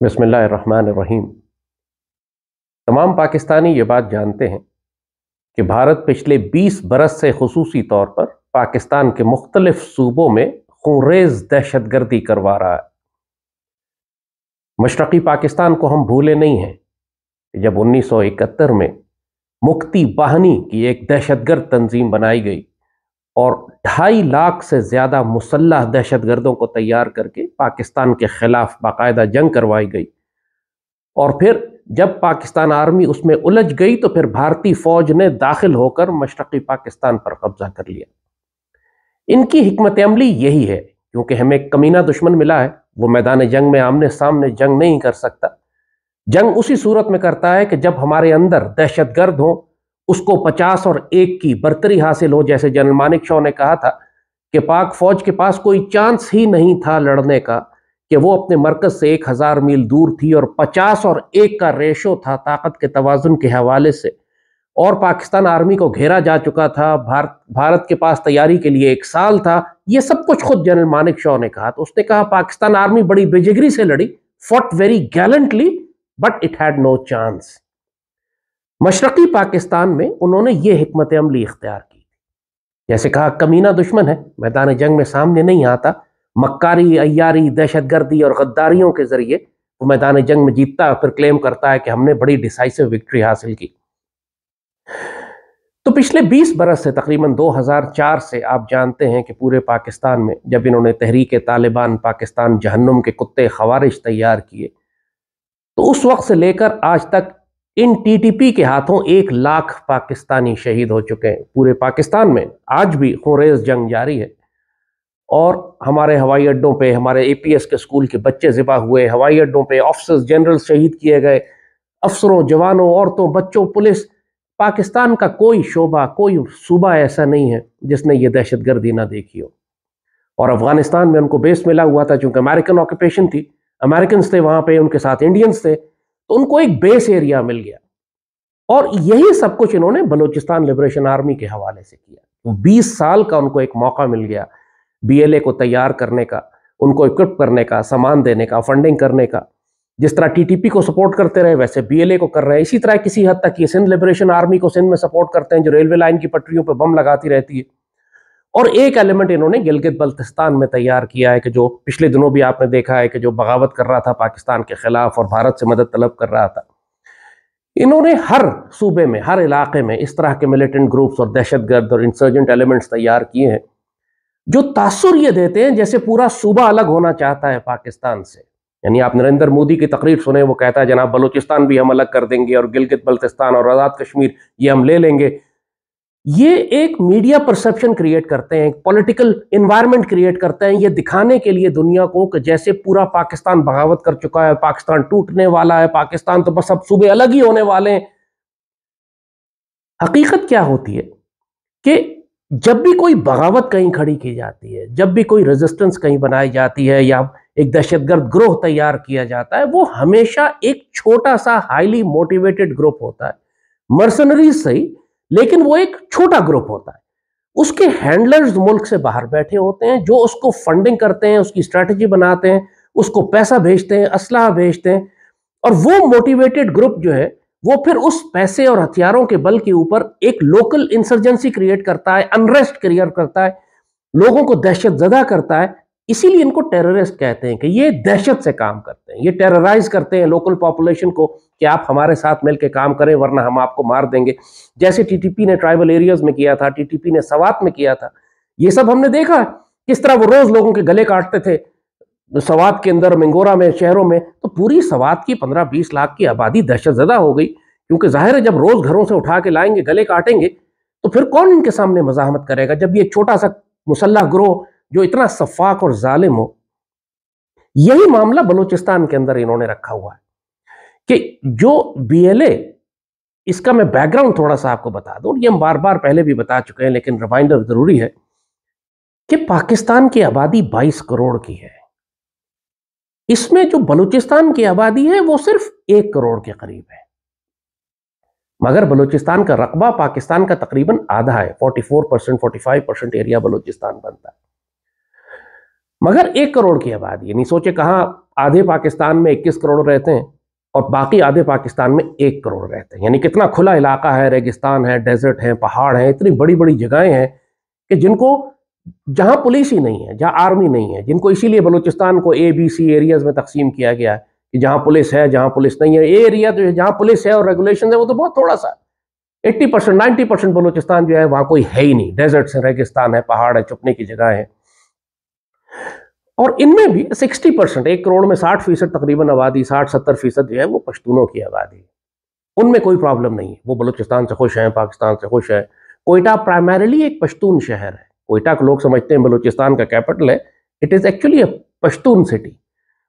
बिस्मिल्लाहिर्रहमानिर्रहीम। तमाम पाकिस्तानी ये बात जानते हैं कि भारत पिछले 20 बरस से खुसूसी तौर पर पाकिस्तान के मुख्तलिफ सूबों में खूंरेज दहशतगर्दी करवा रहा है। मशरक़ी पाकिस्तान को हम भूले नहीं हैं कि जब 1971 में मुक्ति बाहिनी की एक दहशतगर्द तंजीम बनाई गई और 2.5 लाख से ज़्यादा मुसल्लह दहशतगर्दों को तैयार करके पाकिस्तान के खिलाफ बाकायदा जंग करवाई गई, और फिर जब पाकिस्तान आर्मी उसमें उलझ गई तो फिर भारतीय फौज ने दाखिल होकर मशरक़ी पाकिस्तान पर कब्जा कर लिया। इनकी हिकमत अमली यही है, क्योंकि हमें एक कमीना दुश्मन मिला है, वो मैदान जंग में आमने सामने जंग नहीं कर सकता। जंग उसी सूरत में करता है कि जब हमारे अंदर दहशतगर्द हो, उसको 50 और 1 की बर्तरी हासिल हो। जैसे जनरल मानिक शॉ ने कहा था कि पाक फौज के पास कोई चांस ही नहीं था लड़ने का, कि वो अपने मरकज से 1000 मील दूर थी और 50 और 1 का रेशो था ताकत के तवाजुन के हवाले से, और पाकिस्तान आर्मी को घेरा जा चुका था। भारत के पास तैयारी के लिए 1 साल था। ये सब कुछ खुद जनरल मानिक शॉ ने कहा। तो उसने कहा पाकिस्तान आर्मी बड़ी बेजिगरी से लड़ी, fought very gallantly, but it had no chance. मशरक़ी पाकिस्तान में उन्होंने ये हिकमत अमली इख्तियार की। जैसे कहा कमीना दुश्मन है, मैदान जंग में सामने नहीं आता, मक्कारी, अय्यारी, दहशतगर्दी और गद्दारियों के जरिए वो मैदान जंग में जीतता है, फिर क्लेम करता है कि हमने बड़ी डिसाइसिव विक्ट्री हासिल की। तो पिछले 20 बरस से, तकरीबन 2004 से, आप जानते हैं कि पूरे पाकिस्तान में जब इन्होंने तहरीक तालिबान पाकिस्तान जहन्नुम के कुत्ते खवारिज तैयार किए, तो उस वक्त से लेकर आज तक इन टीटीपी के हाथों 1 लाख पाकिस्तानी शहीद हो चुके हैं। पूरे पाकिस्तान में आज भी खूंरेज जंग जारी है, और हमारे हवाई अड्डों पे हमारे एपीएस के स्कूल के बच्चे ज़िबा हुए, हवाई अड्डों पे ऑफिसर्स जनरल शहीद किए गए, अफसरों, जवानों, औरतों, बच्चों, पुलिस। पाकिस्तान का कोई शोबा, कोई सूबा ऐसा नहीं है जिसने ये दहशतगर्दी ना देखी हो। और अफगानिस्तान में उनको बेस मिला हुआ था, चूंकि अमेरिकन ऑक्यूपेशन थी, अमेरिकन थे वहां पे, उनके साथ इंडियंस थे, तो उनको एक बेस एरिया मिल गया। और यही सब कुछ इन्होंने बलूचिस्तान लिबरेशन आर्मी के हवाले से किया। तो 20 साल का उनको एक मौका मिल गया बीएलए को तैयार करने का, उनको इक्विप करने का, सामान देने का, फंडिंग करने का। जिस तरह टीटीपी को सपोर्ट करते रहे, वैसे बीएलए को कर रहे हैं। इसी तरह किसी हद तक ये सिंध लिबरेशन आर्मी को सिंध में सपोर्ट करते हैं, जो रेलवे लाइन की पटरियों पर बम लगाती रहती है। और एक एलिमेंट इन्होंने गिलगित बल्तिस्तान में तैयार किया है, कि जो पिछले दिनों भी आपने देखा है कि जो बगावत कर रहा था पाकिस्तान के खिलाफ और भारत से मदद तलब कर रहा था। इन्होंने हर सूबे में, हर इलाके में इस तरह के मिलिटेंट ग्रुप्स और दहशतगर्द और इंसर्जेंट एलिमेंट्स तैयार किए हैं, जो तासुर ये देते हैं जैसे पूरा सूबा अलग होना चाहता है पाकिस्तान से। यानी आप नरेंद्र मोदी की तकरीर सुने, वो कहता है जनाब बलूचिस्तान भी हम अलग कर देंगे और गिलगित बल्तिस्तान और आज़ाद कश्मीर ये हम ले लेंगे। ये एक मीडिया परसेप्शन क्रिएट करते हैं, एक पॉलिटिकल एनवायरनमेंट क्रिएट करते हैं, ये दिखाने के लिए दुनिया को कि जैसे पूरा पाकिस्तान बगावत कर चुका है, पाकिस्तान टूटने वाला है, पाकिस्तान तो बस अब सूबे अलग ही होने वाले हैं। हकीकत क्या होती है कि जब भी कोई बगावत कहीं खड़ी की जाती है, जब भी कोई रेजिस्टेंस कहीं बनाई जाती है, या एक दहशतगर्द ग्रोह तैयार किया जाता है, वो हमेशा एक छोटा सा हाईली मोटिवेटेड ग्रुप होता है, मर्सनरीज सही, लेकिन वो एक छोटा ग्रुप होता है। उसके हैंडलर्स मुल्क से बाहर बैठे होते हैं, जो उसको फंडिंग करते हैं, उसकी स्ट्रेटजी बनाते हैं, उसको पैसा भेजते हैं, असलहा भेजते हैं, और वो मोटिवेटेड ग्रुप जो है वो फिर उस पैसे और हथियारों के बल के ऊपर एक लोकल इंसर्जेंसी क्रिएट करता है, अनरेस्ट क्रिएट करता है, लोगों को दहशत ज़दा करता है। इसीलिए इनको टेररिस्ट कहते हैं, कि ये दहशत से काम करते हैं, ये टेरराइज करते हैं लोकल पॉपुलेशन को कि आप हमारे साथ मिलकर काम करें वरना हम आपको मार देंगे। जैसे टीटीपी ने ट्राइबल एरियाज में किया था, टीटीपी ने सवात में किया था। ये सब हमने देखा है किस तरह वो रोज लोगों के गले काटते थे सवात के अंदर, मिंगोरा में, शहरों में। तो पूरी सवात की 15-20 लाख की आबादी दहशत ज़दा हो गई, क्योंकि जाहिर है जब रोज घरों से उठा के लाएंगे, गले काटेंगे, तो फिर कौन इनके सामने मज़ाहमत करेगा, जब ये छोटा सा मुसल्लह ग्रोह जो इतना सफाक और जालिम हो। यही मामला बलूचिस्तान के अंदर इन्होंने रखा हुआ है कि जो बीएलए, इसका मैं बैकग्राउंड थोड़ा सा आपको बता दूं, ये हम बार बार पहले भी बता चुके हैं, लेकिन रिमाइंडर जरूरी है कि पाकिस्तान की आबादी 22 करोड़ की है। इसमें जो बलूचिस्तान की आबादी है वो सिर्फ 1 करोड़ के करीब है, मगर बलूचिस्तान का रकबा पाकिस्तान का तकरीबन आधा है, 44%, 45% एरिया बलूचिस्तान बनता है। मगर 1 करोड़ की आबादी, यानी सोचे कहां आधे पाकिस्तान में 21 करोड़ रहते हैं और बाकी आधे पाकिस्तान में 1 करोड़ रहते हैं। यानी कितना खुला इलाका है, रेगिस्तान है, डेजर्ट है, पहाड़ है, इतनी बड़ी बड़ी जगहें हैं कि जिनको, जहां पुलिस ही नहीं है, जहां आर्मी नहीं है, जिनको इसीलिए बलूचिस्तान को ABC एरियाज में तकसीम किया गया है कि जहां पुलिस है, जहां पुलिस नहीं है। ए एरिया तो जहां पुलिस है और रेगुलेशन है वो तो बहुत थोड़ा सा, 80% 90% बलूचिस्तान जो है वहां कोई है ही नहीं। डेजर्ट है, रेगिस्तान है, पहाड़ है, छुपने की जगह है। और इनमें भी 60%, 1 करोड़ में 60% तकरीबन आबादी, 60-70% जो है वो पश्तूनों की आबादी है। उनमें कोई प्रॉब्लम नहीं है, वो बलूचिस्तान से खुश हैं, पाकिस्तान से खुश है। कोयटा प्राइमरीली एक पश्तून शहर है। कोयटा को लोग समझते हैं बलूचिस्तान का कैपिटल है, it is actually a Pashtun city.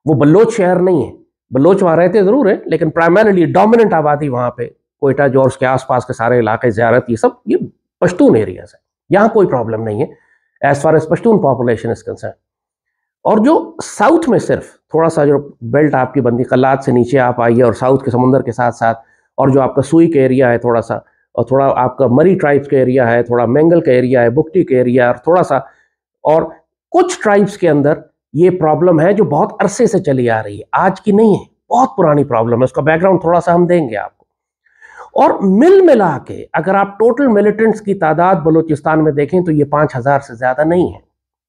वो बलोच शहर नहीं है, बलोच वहां रहते जरूर है लेकिन प्राइमरीली डोमिनेंट आबादी वहां पे कोयटा जो उसके आसपास के सारे इलाके, ज़ियारत, ये सब ये पश्तून एरियाज है। यहाँ कोई प्रॉब्लम नहीं है as far as Pashtun population is concern. और जो साउथ में सिर्फ थोड़ा सा जो बेल्ट आपकी बंदी कल्लात से नीचे आप आइए और साउथ के समुंदर के साथ साथ, और जो आपका सुई का एरिया है थोड़ा सा, और थोड़ा आपका मरी ट्राइब्स का एरिया है, थोड़ा मेंगल का एरिया है, बुकटी का एरिया, और थोड़ा सा, और कुछ ट्राइब्स के अंदर ये प्रॉब्लम है जो बहुत अरसे से चली आ रही है, आज की नहीं है, बहुत पुरानी प्रॉब्लम है। उसका बैकग्राउंड थोड़ा सा हम देंगे आपको। और मिल मिला के अगर आप टोटल मिलिटेंट्स की तादाद बलूचिस्तान में देखें तो ये 5000 से ज्यादा नहीं है।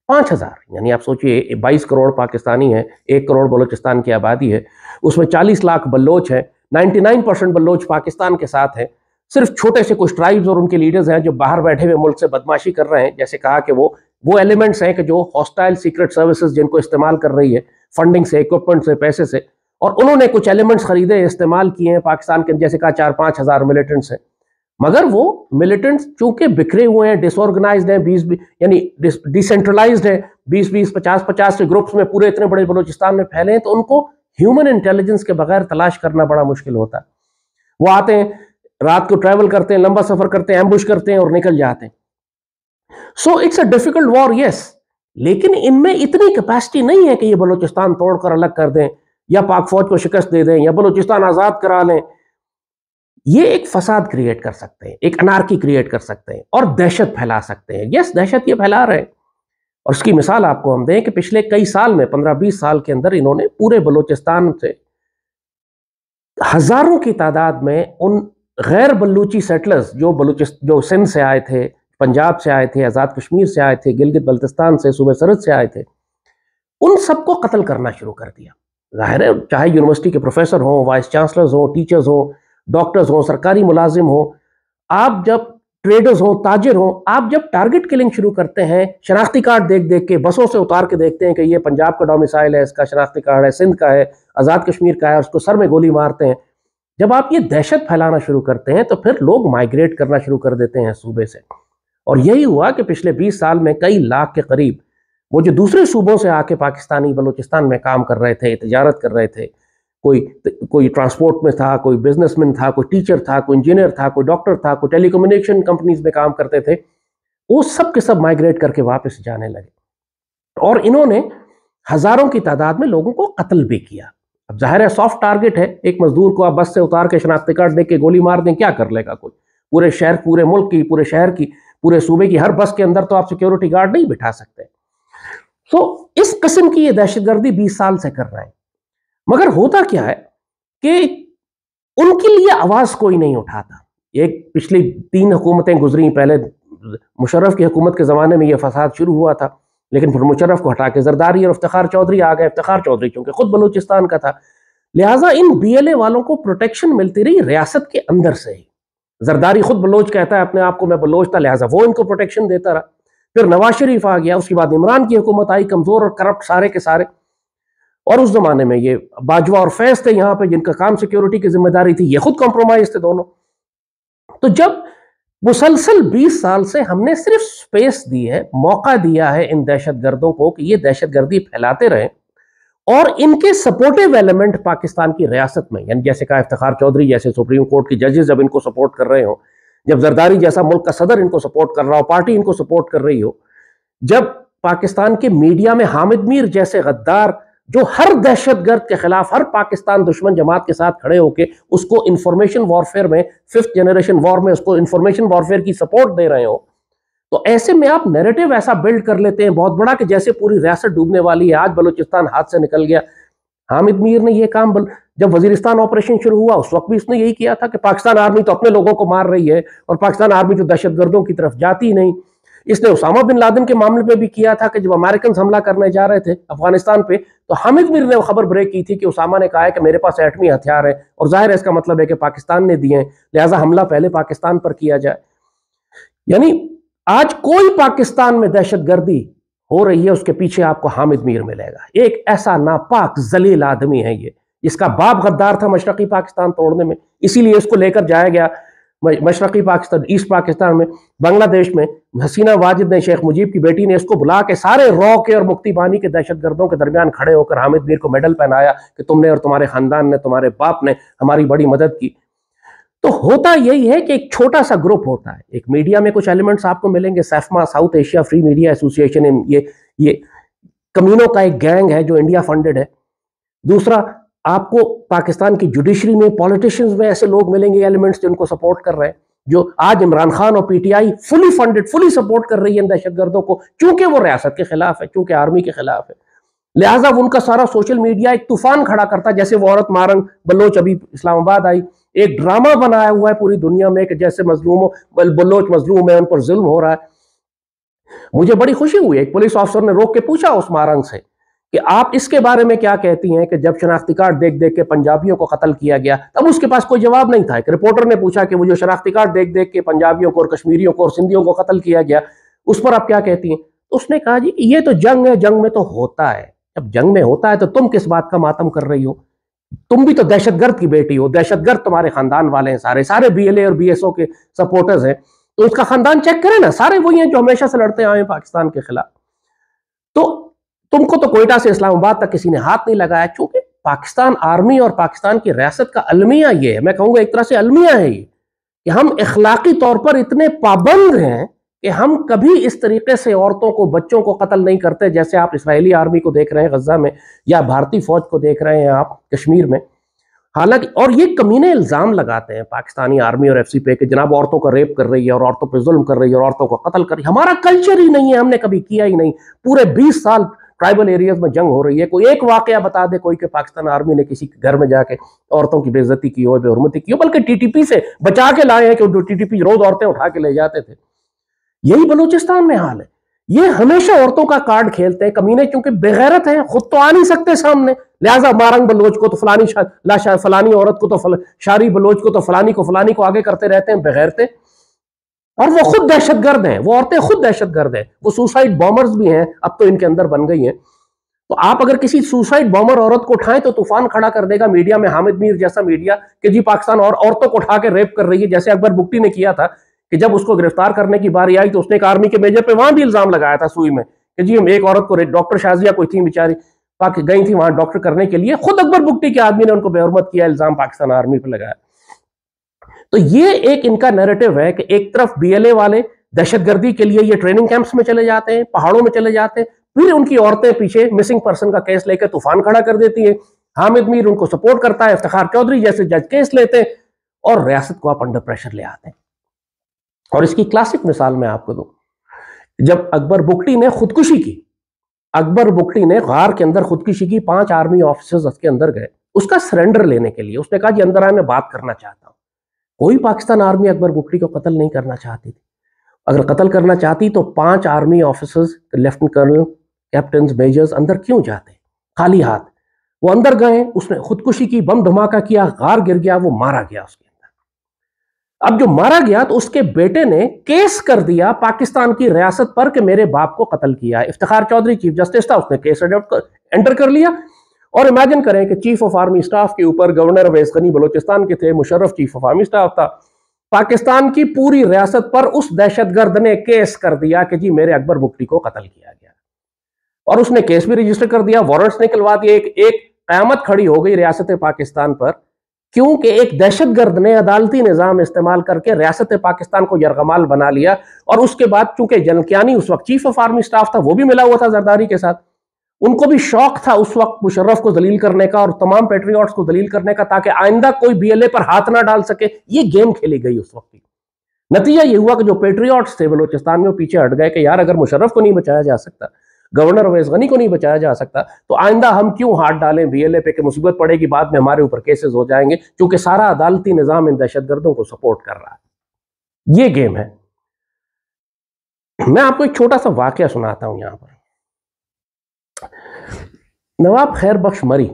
5000 यानी आप सोचिए 22 करोड़ पाकिस्तानी है, 1 करोड़ बलूचिस्तान की आबादी है, उसमें 40 लाख बल्लोच है, 99% बल्लोच पाकिस्तान के साथ है। सिर्फ छोटे से कुछ ट्राइब्स और उनके लीडर्स हैं जो बाहर बैठे हुए मुल्क से बदमाशी कर रहे हैं। जैसे कहा कि वो एलिमेंट्स हैं कि जो हॉस्टाइल सीक्रेट सर्विसेज जिनको इस्तेमाल कर रही है फंडिंग से, इक्विपमेंट से, पैसे से, और उन्होंने कुछ एलिमेंट्स खरीदे, इस्तेमाल किए हैं पाकिस्तान के, जैसे कहा 4-5 हज़ार मिलिटेंट्स हैं। मगर वो मिलिटेंट्स चूंकि बिखरे हुए हैं, डिसऑर्गेनाइज्ड हैं, 20 यानी डिसेंट्रलाइज्ड है, 20-20, 50-50 के ग्रुप्स में पूरे इतने बड़े बलूचिस्तान में फैले हैं, तो उनको ह्यूमन इंटेलिजेंस के बगैर तलाश करना बड़ा मुश्किल होता है। वो आते हैं, रात को ट्रैवल करते हैं, लंबा सफर करते हैं, एम्बुश करते हैं और निकल जाते हैं। So it's a difficult war, yes, लेकिन इनमें इतनी कैपेसिटी नहीं है कि ये बलूचिस्तान तोड़कर अलग कर दें या पाक फौज को शिकस्त दे दें या बलूचिस्तान आजाद करा लें। ये एक फसाद क्रिएट कर सकते हैं, एक अनार्की क्रिएट कर सकते हैं और दहशत फैला सकते हैं। यस, दहशत ये फैला रहे हैं। और उसकी मिसाल आपको हम दें कि पिछले कई साल में, 15-20 साल के अंदर, इन्होंने पूरे बलूचिस्तान से हजारों की तादाद में उन गैर बलूची सेटलर्स जो सिंध से आए थे, पंजाब से आए थे, आज़ाद कश्मीर से आए थे, गिलगित बल्तिस्तान से, सूबे सरहद से आए थे, उन सबको कत्ल करना शुरू कर दिया। जाहिर है, चाहे यूनिवर्सिटी के प्रोफेसर हों, वाइस चांसलर्स हों, टीचर्स हों, डॉक्टर्स हों, सरकारी मुलाजिम हों, आप जब ट्रेडर्स हों, ताजिर हों, आप जब टारगेट किलिंग शुरू करते हैं, शनाख्ती कार्ड देख देख के, बसों से उतार के देखते हैं कि ये पंजाब का डोमिसाइल है, इसका शनाख्ती कार्ड है, सिंध का है, आज़ाद कश्मीर का है, उसको सर में गोली मारते हैं। जब आप ये दहशत फैलाना शुरू करते हैं तो फिर लोग माइग्रेट करना शुरू कर देते हैं सूबे से। और यही हुआ कि पिछले 20 साल में कई लाख के करीब वो जो दूसरे सूबों से आके पाकिस्तानी बलूचिस्तान में काम कर रहे थे, तिजारत कर रहे थे, कोई ट्रांसपोर्ट में था, कोई बिजनेसमैन था, कोई टीचर था, कोई इंजीनियर था, कोई डॉक्टर था, कोई टेलीकम्युनिकेशन कंपनीज में काम करते थे, वो सब के सब माइग्रेट करके वापस जाने लगे। और इन्होंने हजारों की तादाद में लोगों को कत्ल भी किया। अब जाहिर है, सॉफ्ट टारगेट है। एक मजदूर को आप बस से उतार के शनाख्ती कार्ड दे के गोली मार दें, क्या कर लेगा कोई? पूरे शहर, पूरे मुल्क की, पूरे शहर की, पूरे सूबे की हर बस के अंदर तो आप सिक्योरिटी गार्ड नहीं बिठा सकते। तो इस किस्म की ये दहशतगर्दी 20 साल से कर रहे हैं। मगर होता क्या है कि उनके लिए आवाज कोई नहीं उठाता। एक पिछली 3 हुकूमतें गुजरी, पहले मुशर्रफ की हुकूमत के जमाने में यह फसाद शुरू हुआ था, लेकिन फिर मुशर्रफ को हटा के जरदारी और इफ्तिखार चौधरी आ गए। इफ्तिखार चौधरी चूंकि खुद बलूचिस्तान का था, लिहाजा इन BLA वालों को प्रोटेक्शन मिलती रही रियासत के अंदर से ही। जरदारी खुद बलोच कहता है अपने आप को, मैं बलोच था, लिहाजा वो इनको प्रोटेक्शन देता रहा। फिर नवाज शरीफ आ गया, उसके बाद इमरान की हुकूमत आई, कमजोर और करप्ट सारे के सारे। और उस जमाने में ये बाजवा और फैज थे यहाँ पे, जिनका काम सिक्योरिटी की जिम्मेदारी थी, ये खुद कॉम्प्रोमाइज थे दोनों। तो जब मुसलसल 20 साल से हमने सिर्फ स्पेस दी है, मौका दिया है इन दहशतगर्दों को कि ये दहशतगर्दी फैलाते रहें, और इनके सपोर्टिव एलिमेंट पाकिस्तान की रियासत में, यानी जैसे कहा इफ्तिखार चौधरी जैसे सुप्रीम कोर्ट की जजेस जब इनको सपोर्ट कर रहे हो, जब जरदारी जैसा मुल्क का सदर इनको सपोर्ट कर रहा हो, पार्टी इनको सपोर्ट कर रही हो, जब पाकिस्तान के मीडिया में हामिद मीर जैसे गद्दार जो हर दहशतगर्द के खिलाफ, हर पाकिस्तान दुश्मन जमात के साथ खड़े होकर उसको इंफॉर्मेशन वॉरफेयर में, 5th जनरेशन वॉर में उसको इंफॉर्मेशन वॉरफेयर की सपोर्ट दे रहे हो, तो ऐसे में आप नैरेटिव ऐसा बिल्ड कर लेते हैं बहुत बड़ा कि जैसे पूरी रियासत डूबने वाली है, आज बलूचिस्तान हाथ से निकल गया। हामिद मीर ने यह काम जब वजीरिस्तान ऑपरेशन शुरू हुआ उस वक्त भी उसने यही किया था कि पाकिस्तान आर्मी तो अपने लोगों को मार रही है और पाकिस्तान आर्मी तो दहशतगर्दों की तरफ जाती नहीं। इसने उसामा बिन लादेन के मामले पे भी किया था कि जब अमेरिकन हमला करने जा रहे थे अफगानिस्तान पे तो हामिद मीर ने खबर ब्रेक की थी कि उसामा ने कहा है कि मेरे पास एटमी हथियार है और जाहिर है इसका मतलब है कि पाकिस्तान ने दिए हैं, लिहाजा हमला पहले पाकिस्तान पर किया जाए। यानी आज कोई पाकिस्तान में दहशतगर्दी हो रही है उसके पीछे आपको हामिद मीर मिलेगा। एक ऐसा नापाक जलील आदमी है ये, इसका बाप गद्दार था मशरकी पाकिस्तान तोड़ने में, इसीलिए इसको लेकर जाया गया मशरकी पाकिस्तान, ईस्ट पाकिस्तान में, बांग्लादेश में। हसीना वाजिद ने, शेख मुजीब की बेटी ने इसको बुला के सारे रॉ के और मुक्ति बानी के दहशतगर्दों के दरमियान खड़े होकर हामिद मीर को मेडल पहनाया कि तुमने और तुम्हारे खानदान ने, तुम्हारे बाप ने हमारी बड़ी मदद की। तो होता यही है कि एक छोटा सा ग्रुप होता है। एक मीडिया में कुछ एलिमेंट्स आपको मिलेंगे, SAFMA, South Asia free media association, ये कमीनों का एक गैंग है जो इंडिया फंडेड है। दूसरा, आपको पाकिस्तान की जुडिशरी में, पॉलिटिशियंस में ऐसे लोग मिलेंगे एलिमेंट्स जो उनको सपोर्ट कर रहे हैं, जो आज इमरान खान और PTI fully funded, fully support कर रही है दहशतगर्दों को, चूंकि वो रियासत के खिलाफ है, चूंकि आर्मी के खिलाफ है। लिहाजा उनका सारा सोशल मीडिया एक तूफान खड़ा करता है। जैसे वो औरत मारंग बलोच अभी इस्लामाबाद आई, एक ड्रामा बनाया हुआ है पूरी दुनिया में कि जैसे मजलूमों, बलोच मजलूम है, उन पर जुल्म हो रहा है। मुझे बड़ी खुशी हुई, एक पुलिस ऑफिसर ने रोक के पूछा उस मारंग से कि आप इसके बारे में क्या कहती हैं कि जब शनाख्ती कार्ड देख देख के पंजाबियों को कत्ल किया गया, तब उसके पास कोई जवाब नहीं था। एक रिपोर्टर ने पूछा कि वो जो शनाख्ती कार्ड देख देख के पंजाबियों को और कश्मीरियों को और सिंधियों को कत्ल किया गया, उस पर आप क्या कहती हैं? तो उसने कहा जी ये तो जंग है, जंग में तो होता है, जब जंग में होता है तो तुम किस बात का मातम कर रही हो? तुम भी तो दहशतगर्द की बेटी हो, दहशतगर्द तुम्हारे खानदान वाले हैं, सारे सारे बीएलए और बीएसओ के सपोर्टर्स हैं, तो उसका खानदान चेक करें ना, सारे वही हैं जो हमेशा से लड़ते आए हैं पाकिस्तान के खिलाफ। तो तुमको तो कोयटा से इस्लामाबाद तक किसी ने हाथ नहीं लगाया, क्योंकि पाकिस्तान आर्मी और पाकिस्तान की रियासत का अलमिया ये है, मैं कहूंगा एक तरह से अलमिया है ये, कि हम इखलाकी तौर पर इतने पाबंद हैं कि हम कभी इस तरीके से औरतों को, बच्चों को कत्ल नहीं करते जैसे आप इस्राएली आर्मी को देख रहे हैं गजा में, या भारतीय फौज को देख रहे हैं आप कश्मीर में। हालांकि और ये कमीने इल्जाम लगाते हैं पाकिस्तानी आर्मी और एफसी पे कि जनाब औरतों को रेप कर रही है और औरतों पे जुल्म कर रही है और औरतों को कत्ल कर रही है। हमारा कल्चर ही नहीं है, हमने कभी किया ही नहीं। पूरे 20 साल ट्राइबल एरियाज में जंग हो रही है, कोई एक वाकया बता दे कोई कि पाकिस्तान आर्मी ने किसी घर में जाके औरतों की बेइज्जती की हो, बेहुरमती की हो, बल्कि टीटीपी से बचा के लाए हैं कि टीटीपी रोज औरतें उठा के ले जाते थे। यही बलूचिस्तान में हाल है, ये हमेशा औरतों का कार्ड खेलते हैं कमीने, क्योंकि बेगैरत हैं, खुद तो आ नहीं सकते सामने, लिहाजा मारंग बलोच को तो फलानी फलानी औरत को तो शारी बलोच को तो फलानी को आगे करते रहते हैं बेगैरते। और वो खुद दहशतगर्द हैं, वो औरतें खुद दहशतगर्द हैं, वो सुसाइड बॉम्बर्स भी हैं, अब तो इनके अंदर बन गई हैं। तो आप अगर किसी सुसाइड बॉम्बर औरत को उठाएं तो तूफान खड़ा कर देगा मीडिया में, हामिद मीर जैसा मीडिया, कि जी पाकिस्तान और औरतों को उठा के रेप कर रही है, जैसे अकबर बुगटी ने किया था कि जब उसको गिरफ्तार करने की बारी आई तो उसने एक आर्मी के मेजर पे वहां भी इल्जाम लगाया था सुई में कि जी हम एक औरत को, डॉक्टर शाजिया कोई थी बेचारी, गई थी वहां डॉक्टर करने के लिए, खुद अकबर बुगटी के आदमी ने उनको बेहुरमत किया, इल्जाम पाकिस्तान आर्मी पर लगाया। तो ये एक इनका नैरेटिव है कि एक तरफ बीएलए वाले दहशतगर्दी के लिए ये ट्रेनिंग कैंप्स में चले जाते हैं, पहाड़ों में चले जाते हैं, फिर उनकी औरतें पीछे मिसिंग पर्सन का केस लेकर तूफान खड़ा कर देती है। हामिद मीर उनको सपोर्ट करता है, इफ्तिखार चौधरी जैसे जज केस लेते हैं और रियासत को आप अंडर प्रेशर ले आते हैं। और इसकी क्लासिक मिसाल मैं आपको दूं, जब अकबर बुगटी ने खुदकुशी की, अकबर बुगटी ने गार के अंदर खुदकुशी की, 5 आर्मी ऑफिसर्स उसके अंदर गए उसका सरेंडर लेने के लिए, उसने कहा जी अंदर आए, मैं बात करना चाहता हूं। कोई पाकिस्तान आर्मी अकबर बुगटी को कत्ल नहीं करना चाहती थी। अगर कत्ल करना चाहती तो 5 army officers, lieutenant colonel, captain, majors अंदर क्यों जाते खाली हाथ? वो अंदर गए, उसने खुदकुशी की, बम धमाका किया, गार गिर गया, वो मारा गया उसके अंदर। अब जो मारा गया तो उसके बेटे ने केस कर दिया पाकिस्तान की रियासत पर कि मेरे बाप को कत्ल किया। इफ्तिखार चौधरी चीफ जस्टिस था, उसने केस एंटर कर लिया। और इमेजिन करें कि चीफ ऑफ आर्मी स्टाफ के ऊपर गवर्नर अवैस गनी बलोचिस्तान के थे, Musharraf chief of army staff था, पाकिस्तान की पूरी रियासत पर उस दहशतगर्द ने केस कर दिया कि जी मेरे अकबर बुगटी को कत्ल किया गया। और उसने केस भी रजिस्टर कर दिया, वारंट्स निकलवा दिए। एक कयामत खड़ी हो गई रियासत पाकिस्तान पर, क्योंकि एक दहशतगर्द ने अदालती निजाम इस्तेमाल करके रियासत पाकिस्तान को यरगमाल बना लिया। और उसके बाद चूंकि जनकियानी उस वक्त चीफ ऑफ आर्मी स्टाफ था, वो भी मिला हुआ था जरदारी के साथ, उनको भी शौक था उस वक्त मुशर्रफ को दलील करने का और तमाम पेट्रियट्स को दलील करने का, ताकि आइंदा कोई बीएलए पर हाथ ना डाल सके। ये गेम खेली गई उस वक्त की। नतीजा ये हुआ कि जो पेट्रियट्स थे बलोचिस्तान में, पीछे हट गए कि यार अगर मुशर्रफ को नहीं बचाया जा सकता, गवर्नर अवैस गनी को नहीं बचाया जा सकता, तो आइंदा हम क्यों हाथ डालें BLA पे कि मुसीबत पड़ेगी बाद में हमारे ऊपर केसेस हो जाएंगे, क्योंकि सारा अदालती निजाम इन दहशतगर्दों को सपोर्ट कर रहा है। ये गेम है। मैं आपको एक छोटा सा वाकया सुनाता हूं। यहां पर नवाब खैर बख्श मरी,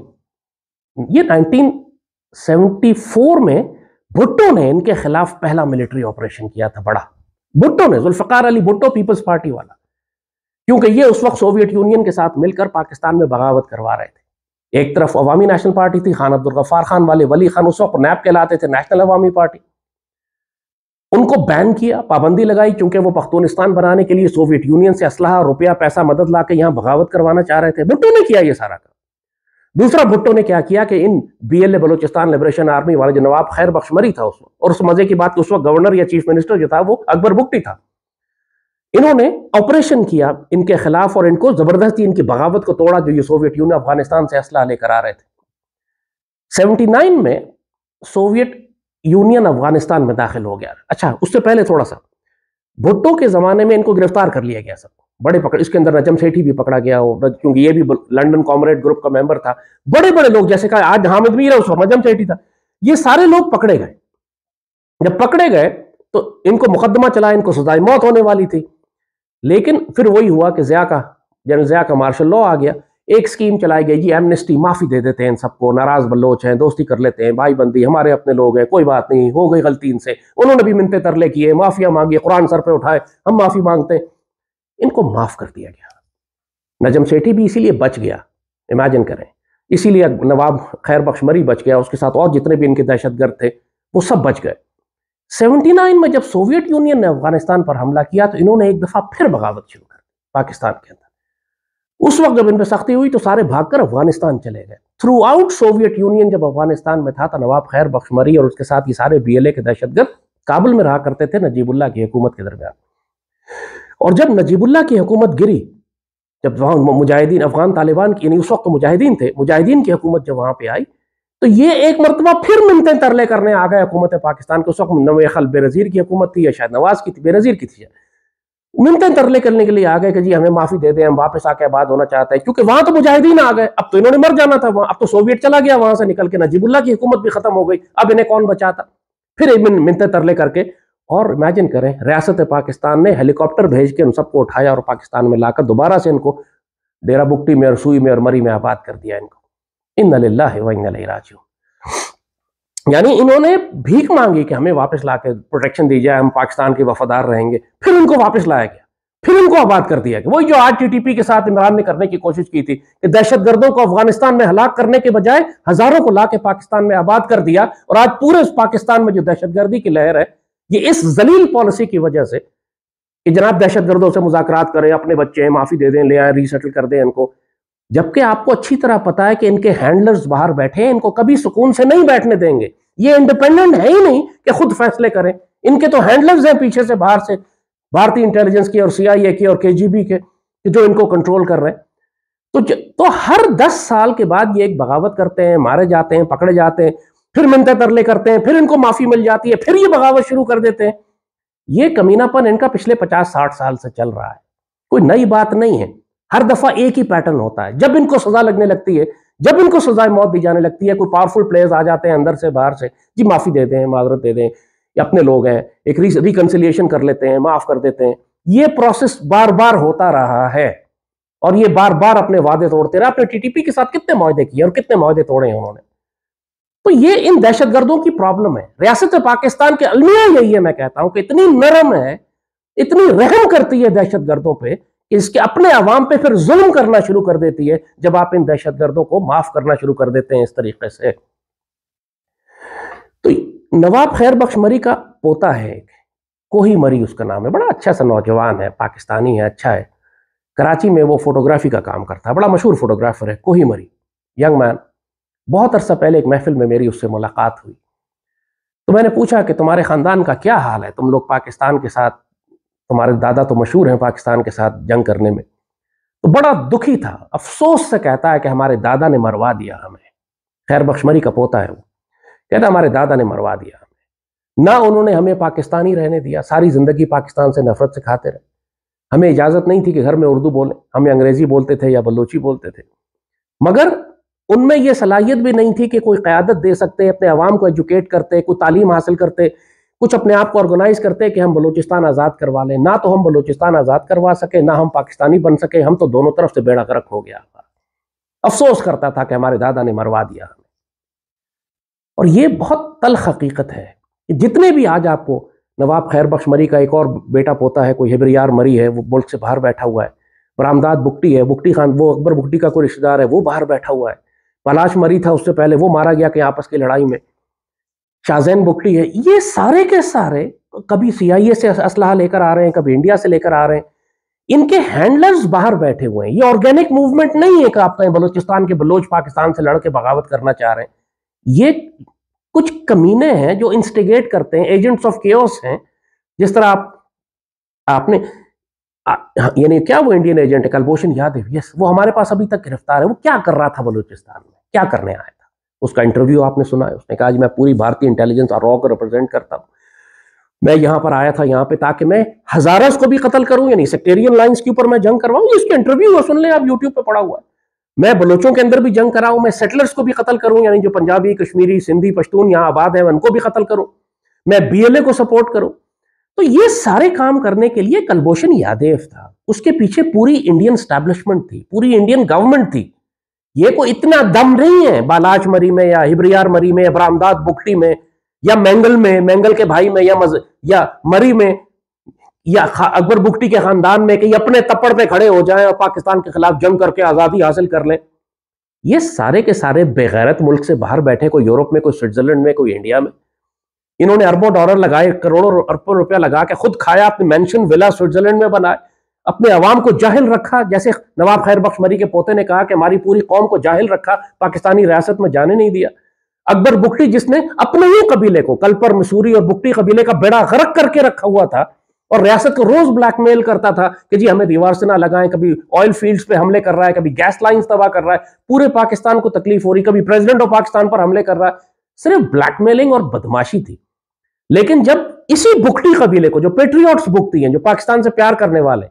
ये 1974 में भुट्टो ने इनके खिलाफ पहला मिलिट्री ऑपरेशन किया था, बड़ा। भुट्टो ने, जुल्फकार अली भुट्टो, पीपल्स पार्टी वाला, क्योंकि ये उस वक्त सोवियत यूनियन के साथ मिलकर पाकिस्तान में बगावत करवा रहे थे। एक तरफ अवामी नेशनल पार्टी थी, खान अब्दुल गफ्फार खान वाले, वली खान उस वक्त नैब कहलाते थे, नेशनल अवामी पार्टी। उनको बैन किया, पाबंदी लगाई, क्योंकि वो पख्तूनिस्तान बनाने के लिए सोवियत यूनियन से असलहा, रुपया, पैसा, मदद लाके यहां बगावत करवाना चाह रहे थे। भुट्टो ने किया ये सारा काम। दूसरा, भुट्टो ने क्या किया कि इन BLA बलूचिस्तान लिबरेशन आर्मी वाले जो नवाब खैर बख्श मरी था उस वक्त, और उस मजे की बात उस वक्त गवर्नर या चीफ मिनिस्टर जो था वो अकबर बुगटी था, इन्होंने ऑपरेशन किया इनके खिलाफ और इनको जबरदस्ती इनकी बगावत को तोड़ा, जो ये सोवियत यूनियन अफगानिस्तान से असला लेकर आ रहे थे। 79 में सोवियत यूनियन अफगानिस्तान में दाखिल हो गया। अच्छा, उससे पहले थोड़ा सा, भुट्टो के जमाने में इनको गिरफ्तार कर लिया गया, सब बड़े पकड़, इसके अंदर नजम सेठी भी पकड़ा गया हो, क्योंकि ये भी लंदन कॉमरेड ग्रुप का मेंबर था। बड़े बड़े लोग, जैसे कहा आज हामिद मीर है, उस वक्त नजम सेठी था, ये सारे लोग पकड़े गए। जब पकड़े गए तो इनको मुकदमा चला, इनको सजाए मौत होने वाली थी। लेकिन फिर वही हुआ कि जनरल ज़िया का मार्शल लॉ आ गया। एक स्कीम चलाई गई, जी एमनेस्टी, माफी दे देते हैं सबको, नाराज बलोच हैं, दोस्ती कर लेते हैं, भाई बंदी, हमारे अपने लोग हैं, कोई बात नहीं, हो गई गलती इनसे, उन्होंने भी मिन्नतें तरले किए, माफिया मांगी, कुरान सर पे उठाए, हम माफी मांगते हैं। इनको माफ कर दिया गया। नजम सेठी भी इसीलिए बच गया, इमेजिन करें, इसीलिए नवाब खैर बख्श मरी बच गया, उसके साथ और जितने भी इनके दहशतगर्द थे वो सब बच गए। 79 में जब सोवियत यूनियन ने अफगानिस्तान पर हमला किया तो इन्होंने एक दफा फिर बगावत शुरू कर दी पाकिस्तान के अंदर। उस वक्त जब इन पर सख्ती हुई तो सारे भागकर अफगानिस्तान चले गए। थ्रू आउट सोवियत यूनियन जब अफगानिस्तान में था तो नवाब खैर बख्श मरी और उसके साथ ये सारे BLA के दहशतगर्द काबुल में रहा करते थे नजीबुल्लाह की हुकूमत के दरमियान। और जब नजीबुल्लाह की हुकूमत गिरी, जब वहां मुजाहिदीन, अफगान तालिबान की, उस वक्त तो मुजाहिदीन थे, मुजाहिदीन की हुकूमत जब वहां पे आई तो ये एक मरतबा फिर मिन्नतें तरले करने आ गए हुकूमत पाकिस्तान के। उस वक्त नवे खल बेनज़ीर की हुकूमत थी, या शायद नवाज की थी, बेनज़ीर की थी। मिन्नतें तरले करने के लिए आ गए कि जी हमें माफी दे दें, हम वापस आके आबाद होना चाहते हैं, क्योंकि वहां तो मुजाहिदीन आ गए, अब तो इन्होंने मर जाना था वहां, अब तो सोवियत चला गया वहां से निकल के, नजीबुल्लाह की हुकूमत भी खत्म हो गई, अब इन्हें कौन बचाता। फिर मिन्नतें तरले करके, और इमेजिन करें, रियासत पाकिस्तान ने हेलीकॉप्टर भेज के उन सबको उठाया और पाकिस्तान में लाकर दोबारा से इनको डेरा बुगटी में और सुई में और मरी में आबाद कर दिया इनको। इन्ना लिल्लाहि व इन्ना इलैहि राजिऊन। यानी इन्होंने भीख मांगी कि हमें वापस लाके प्रोटेक्शन दी जाए, हम पाकिस्तान के वफादार रहेंगे, फिर उनको वापस लाया गया, फिर उनको आबाद कर दिया गया। वही जो आज TTP के साथ इमरान ने करने की कोशिश की थी कि दहशतगर्दों को अफगानिस्तान में हलाक करने के बजाय हजारों को लाके पाकिस्तान में आबाद कर दिया। और आज पूरे पाकिस्तान में जो दहशतगर्दी की लहर है, ये इस जलील पॉलिसी की वजह से कि जनाब दहशतगर्दों से मुज़ाकरात करें, अपने बच्चे हैं, माफी दे दें, ले आए, रीसेटल कर दें इनको, जबकि आपको अच्छी तरह पता है कि इनके हैंडलर्स बाहर बैठे हैं, इनको कभी सुकून से नहीं बैठने देंगे। ये इंडिपेंडेंट है ही नहीं कि खुद फैसले करें, इनके तो हैंडलर्स हैं पीछे से, बाहर से, भारतीय इंटेलिजेंस की और CIA की और KGB के, जो इनको कंट्रोल कर रहे हैं। तो हर 10 साल के बाद ये एक बगावत करते हैं, मारे जाते हैं, पकड़े जाते हैं, फिर मिन्नतें तरले करते हैं, फिर इनको माफी मिल जाती है, फिर ये बगावत शुरू कर देते हैं। ये कमीनापन इनका पिछले 50-60 साल से चल रहा है, कोई नई बात नहीं है। हर दफा एक ही पैटर्न होता है, जब इनको सजा लगने लगती है, जब इनको सजाए मौत दी जाने लगती है, कोई पावरफुल प्लेयर्स आ जाते हैं अंदर से बाहर से, जी माफी दे दें, माजरत दे दें, ये अपने लोग हैं, एक रिकंसिलिएशन कर लेते हैं, माफ कर देते हैं। ये प्रोसेस बार बार होता रहा है और ये बार बार अपने वादे तोड़ते रहे। अपने TTP के साथ कितने मुआहदे किए और कितने मुआहदे तोड़े हैं उन्होंने। तो ये इन दहशतगर्दों की प्रॉब्लम है। रियासत पाकिस्तान के अलमिया यही है, मैं कहता हूं कि इतनी नरम है, इतनी रहम करती है दहशतगर्दों पे, इसके अपने अवाम पे फिर जुल्म करना शुरू कर देती है जब आप इन दहशतगर्दों को माफ करना शुरू कर देते हैं इस तरीके से। तो नवाब खैर बख्श मरी का पोता है, कोही मरी उसका नाम है, बड़ा अच्छा सा नौजवान है, पाकिस्तानी है, अच्छा है, कराची में वो फोटोग्राफी का काम करता है, बड़ा मशहूर फोटोग्राफर है कोही मरी, यंग मैन। बहुत अरसा पहले एक महफिल में मेरी उससे मुलाकात हुई, तो मैंने पूछा कि तुम्हारे खानदान का क्या हाल है, तुम लोग पाकिस्तान के साथ, तुम्हारे दादा तो मशहूर हैं पाकिस्तान के साथ जंग करने में। तो बड़ा दुखी था, अफसोस से कहता है कि हमारे दादा ने मरवा दिया हमें। खैर बख्श मरी का पोता है वो, कहता हमारे दादा ने मरवा दिया हमें, ना उन्होंने हमें पाकिस्तानी रहने दिया, सारी जिंदगी पाकिस्तान से नफरत से खाते रहे। हमें इजाजत नहीं थी कि घर में उर्दू बोलें, हमें अंग्रेजी बोलते थे या बलोची बोलते थे। मगर उनमें यह सलाहियत भी नहीं थी कि कोई क़यादत दे सकते, अपने अवाम को एजुकेट करते, कोई तालीम हासिल करते, कुछ अपने आप को ऑर्गेनाइज करते कि हम बलूचिस्तान आज़ाद करवा लें। ना तो हम बलूचिस्तान आज़ाद करवा सके, ना हम पाकिस्तानी बन सके। हम तो दोनों तरफ से बेड़ा गर्क हो गया। अफसोस करता था कि हमारे दादा ने मरवा दिया हमें। और ये बहुत तल्ख हकीकत है कि जितने भी आज आपको नवाब खैर बख्श मरी का एक और बेटा पोता है, कोई हिब्रियार मरी है, वो मुल्क से बाहर बैठा हुआ है। बरामदाद बुगटी है, बुगटी खान, वो अकबर बुगटी का कोई रिश्तेदार है, वो बाहर बैठा हुआ है। पलाश मरी था, उससे पहले वो मारा गया कि आपस की लड़ाई में। शाहजैन बुगटी है। ये सारे के सारे कभी CIA से असलहा लेकर आ रहे हैं, कभी इंडिया से लेकर आ रहे हैं। इनके हैंडलर्स बाहर बैठे हुए हैं। ये ऑर्गेनिक मूवमेंट नहीं है कि आप कहें बलूचिस्तान के बलोच पाकिस्तान से लड़के बगावत करना चाह रहे हैं। ये कुछ कमीने हैं जो इंस्टिगेट करते हैं, एजेंट्स ऑफ केओस हैं। जिस तरह आपने यानी क्या वो इंडियन एजेंट है कुलभूषण यादव, यस, वो हमारे पास अभी तक गिरफ्तार है। वो क्या कर रहा था बलूचिस्तान में, क्या करने आया था? उसका इंटरव्यू आपने सुना है। उसने कहा मैं पूरी भारतीय इंटेलिजेंस और रॉ को रिप्रेजेंट करता हूं। मैं यहां पर आया था यहाँ पे ताकि मैं हजारस को भी कत्ल करूं, यानी सेक्टेरियन लाइंस के ऊपर मैं जंग करवाऊं। इसके इंटरव्यू सुन लें आप, यूट्यूब पे पड़ा हुआ है। मैं बलोचों के अंदर भी जंग कराऊं, मैं सेटलर्स को भी कत्ल करूं, यानी जो पंजाबी, कश्मीरी, सिंधी, पश्तून यहाँ आबाद है उनको भी कत्ल करूं। मैं BLA को सपोर्ट करूं। तो ये सारे काम करने के लिए कुलभूषण यादव था। उसके पीछे पूरी इंडियन स्टैब्लिशमेंट थी, पूरी इंडियन गवर्नमेंट थी। ये कोई इतना दम नहीं है बालाच मरी में या हिब्रियार मरी में या बरामदाद बुगटी में या मैंगल में, मैंगल के भाई में या मरी में या अकबर बुगटी के खानदान में कि अपने तप्पड़ पे खड़े हो जाएं और पाकिस्तान के खिलाफ जंग करके आजादी हासिल कर लें। ये सारे के सारे बेगैरत मुल्क से बाहर बैठे, कोई यूरोप में, कोई स्विट्जरलैंड में, कोई इंडिया में। इन्होंने अरबों डॉलर लगाए, करोड़ों अरबों रुपया लगा के खुद खाया, अपने मेंशन विला स्विट्जरलैंड में बनाए, अपने अवाम को जाहिल रखा। जैसे नवाब खैर बख्श मरी के पोते ने कहा कि हमारी पूरी कौम को जाहिल रखा, पाकिस्तानी रियासत में जाने नहीं दिया। अकबर बुगटी जिसने अपने ही कबीले को, कलपर, मसूरी और बुगटी कबीले का बेड़ा गर्क करके रखा हुआ था और रियासत को रोज ब्लैकमेल करता था कि जी हमें दीवार से ना लगाएं, कभी ऑयल फील्ड्स पे हमले कर रहा है, कभी गैस लाइंस तबाह कर रहा है, पूरे पाकिस्तान को तकलीफ हो रही, कभी प्रेसिडेंट ऑफ पाकिस्तान पर हमले कर रहा है। सिर्फ ब्लैकमेलिंग और बदमाशी थी। लेकिन जब इसी बुगटी कबीले को, जो पेट्रियट्स बुगटी हैं, जो पाकिस्तान से प्यार करने वाले,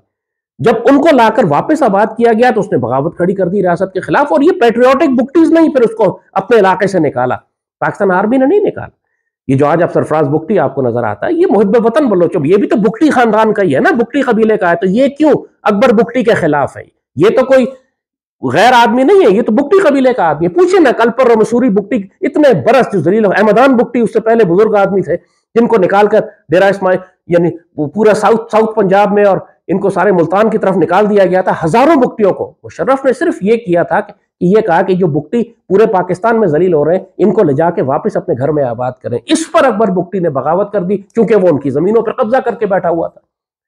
जब उनको लाकर वापस आबाद किया गया तो उसने बगावत खड़ी कर दी रियासत के खिलाफ। और ये पेट्रियोटिक बुगटीज नहीं फिर उसको अपने इलाके से निकाला, पाकिस्तान आर्मी ने नहीं निकाला। ये जो आज आप सरफराज बुगटी आपको नजर आता है, ये मुहिब्ब वतन बलोच, ये भी तो बुगटी खानदान का ही है ना, बुगटी कबीले का है। तो ये क्यों अकबर बुगटी के खिलाफ है? ये तो कोई गैर आदमी नहीं है, ये तो बुगटी कबीले का आदमी है। पूछे ना कलपर और मसूरी बुगटी इतने बरस जो जलील अहमदान बुगटी उससे पहले बुजुर्ग आदमी थे जिनको निकालकर डेरा इस्माइल यानी पूरा साउथ पंजाब में और इनको सारे मुल्तान की तरफ निकाल दिया गया था। हजारों बुगटियों को मुशर्रफ ने सिर्फ ये किया था कि ये कहा कि जो बुगटी पूरे पाकिस्तान में जलील हो रहे हैं इनको ले जाके वापस अपने घर में आबाद करें। इस पर अकबर बुगटी ने बगावत कर दी क्योंकि वो उनकी जमीनों पर कब्जा करके बैठा हुआ था।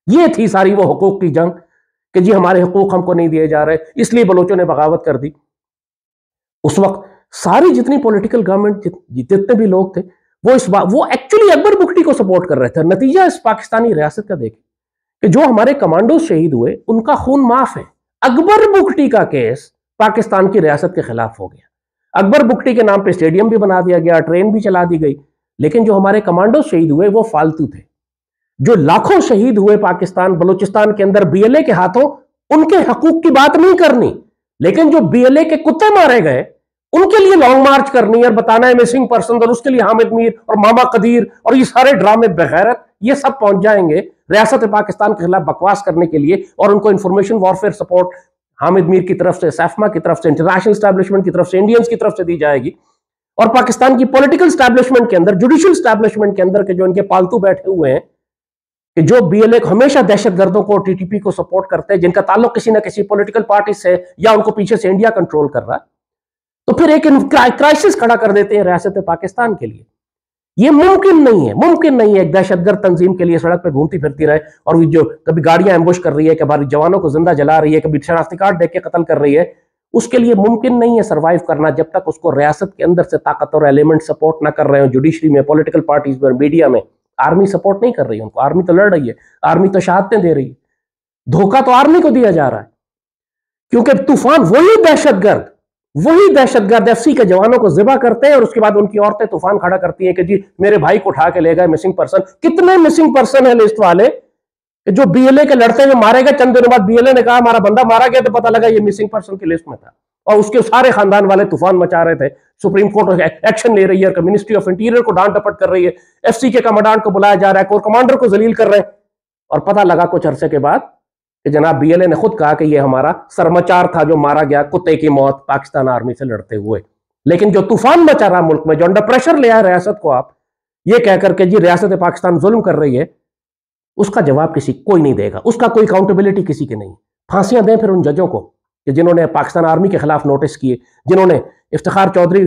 ये थी सारी वो हुकूक की जंग कि जी हमारे हुकूक हमको नहीं दिए जा रहे, इसलिए बलोचों ने बगावत कर दी। उस वक्त सारी जितनी पॉलिटिकल गवर्नमेंट, जितने भी लोग थे, वो एक्चुअली अकबर बुगटी को सपोर्ट कर रहे थे। नतीजा इस पाकिस्तानी रियासत का देखें कि जो हमारे कमांडो शहीद हुए उनका खून माफ है। अकबर बुगटी का केस पाकिस्तान की रियासत के खिलाफ हो गया। अकबर बुगटी के नाम पे स्टेडियम भी बना दिया गया, ट्रेन भी चला दी गई, लेकिन जो हमारे कमांडो शहीद हुए वो फालतू थे। जो लाखों शहीद हुए पाकिस्तान बलूचिस्तान के अंदर BLA के हाथों, उनके हकूक की बात नहीं करनी, लेकिन जो BLA के कुत्ते मारे गए उनके लिए लॉन्ग मार्च करनी और बताना है मिसिंग पर्सन, और उसके लिए हामिद मीर और मामा कदीर और ये सारे ड्रामे बेगैरत ये सब पहुंच जाएंगे रियासत पाकिस्तान के खिलाफ बकवास करने के लिए। और उनको information warfare support Hamid Mir की तरफ से, सैफमा की तरफ से, इंटरनेशनल स्टैब्लिशमेंट की तरफ से, इंडियंस की तरफ से दी जाएगी। और पाकिस्तान की पॉलिटिकल स्टैब्लिशमेंट के अंदर, जुडिशियल स्टैब्लिशमेंट के अंदर के जो इनके पालतू बैठे हुए हैं कि जो BLA हमेशा दहशतगर्दों को, TTP को सपोर्ट करते हैं, जिनका ताल्लुक किसी ना किसी पॉलिटिकल पार्टी से या उनको पीछे से इंडिया कंट्रोल कर रहा है, तो फिर एक क्राइसिस खड़ा कर देते हैं रियासत पाकिस्तान के लिए। ये मुमकिन नहीं है, मुमकिन नहीं है एक दहशतगर्द तंजीम के लिए सड़क पे घूमती फिरती रहे और जो कभी गाड़ियां एम्बुश कर रही है, कभी जवानों को जिंदा जला रही है, कभी शनाख्ती कार्ड देख के कत्ल कर रही है। उसके लिए मुमकिन नहीं है सरवाइव करना जब तक उसको रियासत के अंदर से ताकतवर एलिमेंट सपोर्ट ना कर रहे हो, जुडिशरी में, पॉलिटिकल पार्टीज में, मीडिया में। आर्मी सपोर्ट नहीं कर रही है उनको, आर्मी तो लड़ रही है, आर्मी तो शहादतें दे रही है। धोखा तो आर्मी को दिया जा रहा है क्योंकि तूफान वही दहशतगर्द FC के जवानों को जिबा करते हैं और उसके बाद उनकी औरतें तूफान खड़ा करती हैं कि जी मेरे भाई को उठा के ले गए मिसिंग पर्सन। कितने मिसिंग पर्सन है लिस्ट वाले कि जो बीएलए के लड़ते हुए मारे गए, चंद दिनों बाद बीएलए ने कहा हमारा बंदा मारा गया, तो पता लगा ये मिसिंग पर्सन की लिस्ट में था, और उसके सारे खानदान वाले तूफान मचा रहे थे। सुप्रीम कोर्ट एक्शन ले रही है, मिनिस्ट्री ऑफ इंटीरियर को डांट डपट कर रही है, एफसी के कमांडेंट को बुलाया जा रहा है, कोर कमांडर को जलील कर रहे हैं, और पता लगा कुछ अरसे के बाद कि जनाब बीएलए ने खुद कहा कि ये हमारा सरमचार था जो मारा गया कुत्ते की मौत पाकिस्तान आर्मी से लड़ते हुए। लेकिन जो तूफान मचा रहा मुल्क में, जो अंडर प्रेशर ले आया रियासत को, आप ये कहकर के जी रियासत पाकिस्तान जुल्म कर रही है, उसका जवाब कोई नहीं देगा, उसका कोई अकाउंटेबिलिटी किसी की नहीं। फांसियां दें फिर उन जजों को कि जिन्होंने पाकिस्तान आर्मी के खिलाफ नोटिस किए, जिन्होंने इफ्तिखार चौधरी